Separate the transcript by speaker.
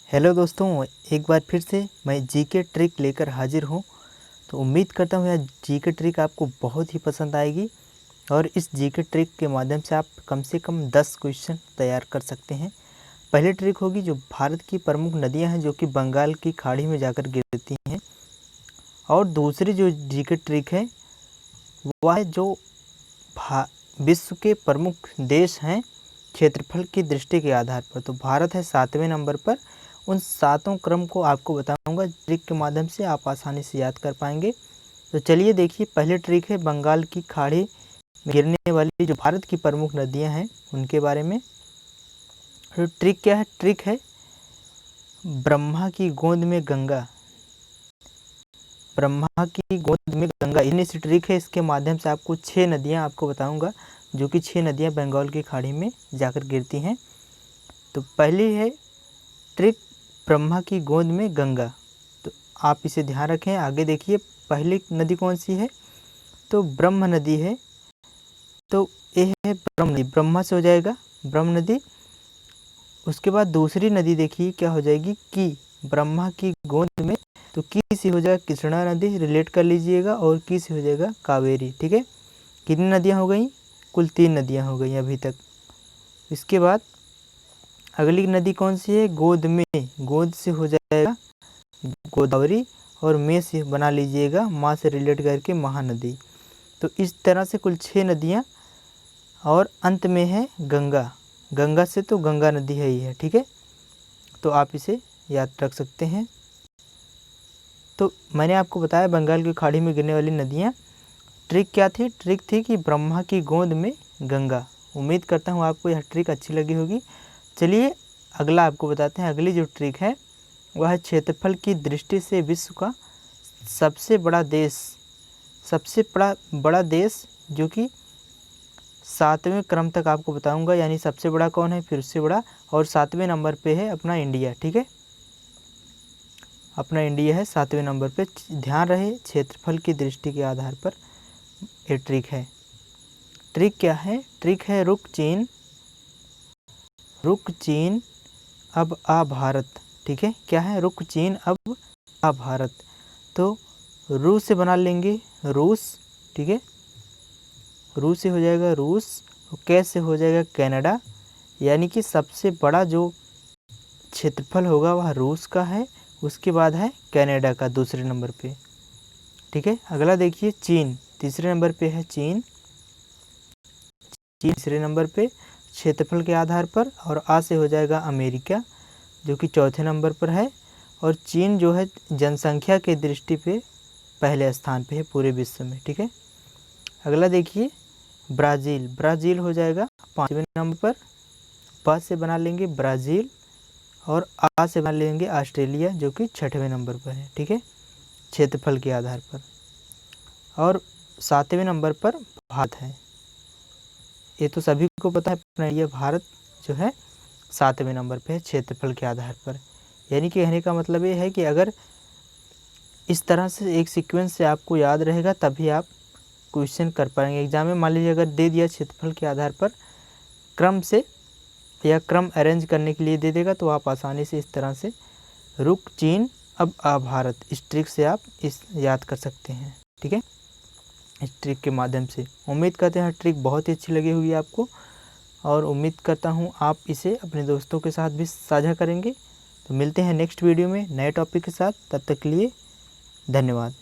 Speaker 1: Hello दोस्तों, एक बार फिर से मैं जीके ट्रिक लेकर हाजिर हूँ। तो उम्मीद करता हूँ यह जीके ट्रिक आपको बहुत ही पसंद आएगी और इस जीके ट्रिक के माध्यम से आप कम से कम 10 क्वेश्चन तैयार कर सकते हैं। पहली ट्रिक होगी जो भारत की प्रमुख नदियाँ हैं जो कि बंगाल की खाड़ी में जाकर गिरती हैं, और दूसरी जो जीके ट्रिक है वह है जो विश्व के प्रमुख देश हैं क्षेत्रफल की दृष्टि के आधार पर। तो भारत है 7वें नंबर पर। उन 7 क्रम को आपको बताऊंगा, ट्रिक के माध्यम से आप आसानी से याद कर पाएंगे। तो चलिए देखिए, पहले ट्रिक है बंगाल की खाड़ी में गिरने वाली जो भारत की प्रमुख नदियां हैं उनके बारे में। तो ट्रिक क्या है? ट्रिक है ब्रह्मा की गोद में गंगा। ब्रह्मा की गोद में गंगा इतनी सी ट्रिक है। इसके माध्यम से आपको 6 नदियाँ आपको बताऊँगा जो कि 6 नदियाँ बंगाल की खाड़ी में जाकर गिरती हैं। तो पहली है ट्रिक ब्रह्मा की गोद में गंगा। तो आप इसे ध्यान रखें। आगे देखिए, पहली नदी कौन सी है? तो ब्रह्म नदी है। तो ये है ब्रह्म नदी, ब्रह्मा से हो जाएगा ब्रह्म नदी। उसके बाद दूसरी नदी देखिए क्या हो जाएगी, की। ब्रह्मा की गोद में, तो की से हो जाएगा कृष्णा नदी, रिलेट कर लीजिएगा, और की से हो जाएगा कावेरी। ठीक है, कितनी नदियाँ हो गई? कुल 3 नदियाँ हो गई अभी तक। इसके बाद अगली नदी कौन सी है? गोद में। गोद से हो जाएगा गोदावरी, और में से बना लीजिएगा माँ से रिलेट करके महानदी। तो इस तरह से कुल 6 नदियाँ, और अंत में है गंगा। गंगा से तो गंगा नदी है ही है। ठीक है, तो आप इसे याद रख सकते हैं। तो मैंने आपको बताया बंगाल की खाड़ी में गिरने वाली नदियाँ। ट्रिक क्या थी? ट्रिक थी कि ब्रह्मा की गोद में गंगा। उम्मीद करता हूँ आपको यह ट्रिक अच्छी लगी होगी। चलिए अगला आपको बताते हैं। अगली जो ट्रिक है वह है क्षेत्रफल की दृष्टि से विश्व का सबसे बड़ा देश। सबसे बड़ा देश जो कि 7वें क्रम तक आपको बताऊंगा, यानी सबसे बड़ा कौन है, फिर उससे बड़ा, और 7वें नंबर पे है अपना इंडिया। ठीक है, अपना इंडिया है 7वें नंबर पे। ध्यान रहे, क्षेत्रफल की दृष्टि के आधार पर ये ट्रिक है। ट्रिक क्या है? ट्रिक है रुक चीन, रुक चीन अब आ भारत। ठीक है, क्या है? रुक चीन अब आ भारत। तो रूस से बना लेंगे रूस। ठीक है, रूस से हो जाएगा रूस, और कैसे से हो जाएगा कनाडा। यानी कि सबसे बड़ा जो क्षेत्रफल होगा वह रूस का है, उसके बाद है कनाडा का दूसरे नंबर पे। ठीक है, अगला देखिए चीन, तीसरे नंबर पे है चीन। चीन तीसरे नंबर पे क्षेत्रफल के आधार पर, और आ से हो जाएगा अमेरिका जो कि चौथे नंबर पर है। और चीन जो है जनसंख्या के दृष्टि पे पहले स्थान पे है पूरे विश्व में। ठीक है, अगला देखिए ब्राज़ील। ब्राज़ील हो जाएगा 5वें नंबर पर। ब से बना लेंगे ब्राज़ील, और आ से बना लेंगे ऑस्ट्रेलिया जो कि 6वें नंबर पर है। ठीक है, क्षेत्रफल के आधार पर। और 7वें नंबर पर भारत है। ये तो सभी को पता है, अपना ये भारत जो है 7वें नंबर पे है क्षेत्रफल के आधार पर। यानी कि कहने का मतलब ये है कि अगर इस तरह से एक सीक्वेंस से आपको याद रहेगा तभी आप क्वेश्चन कर पाएंगे एग्जाम में। मान लीजिए अगर दे दिया क्षेत्रफल के आधार पर क्रम से, या क्रम अरेंज करने के लिए दे देगा, तो आप आसानी से इस तरह से रुक चीन अब आ भारत, इस ट्रिक से आप इस याद कर सकते हैं। ठीक है, इस ट्रिक के माध्यम से। उम्मीद करते हैं ट्रिक बहुत ही अच्छी लगी होगी आपको, और उम्मीद करता हूँ आप इसे अपने दोस्तों के साथ भी साझा करेंगे। तो मिलते हैं नेक्स्ट वीडियो में नए टॉपिक के साथ। तब तक के लिए धन्यवाद।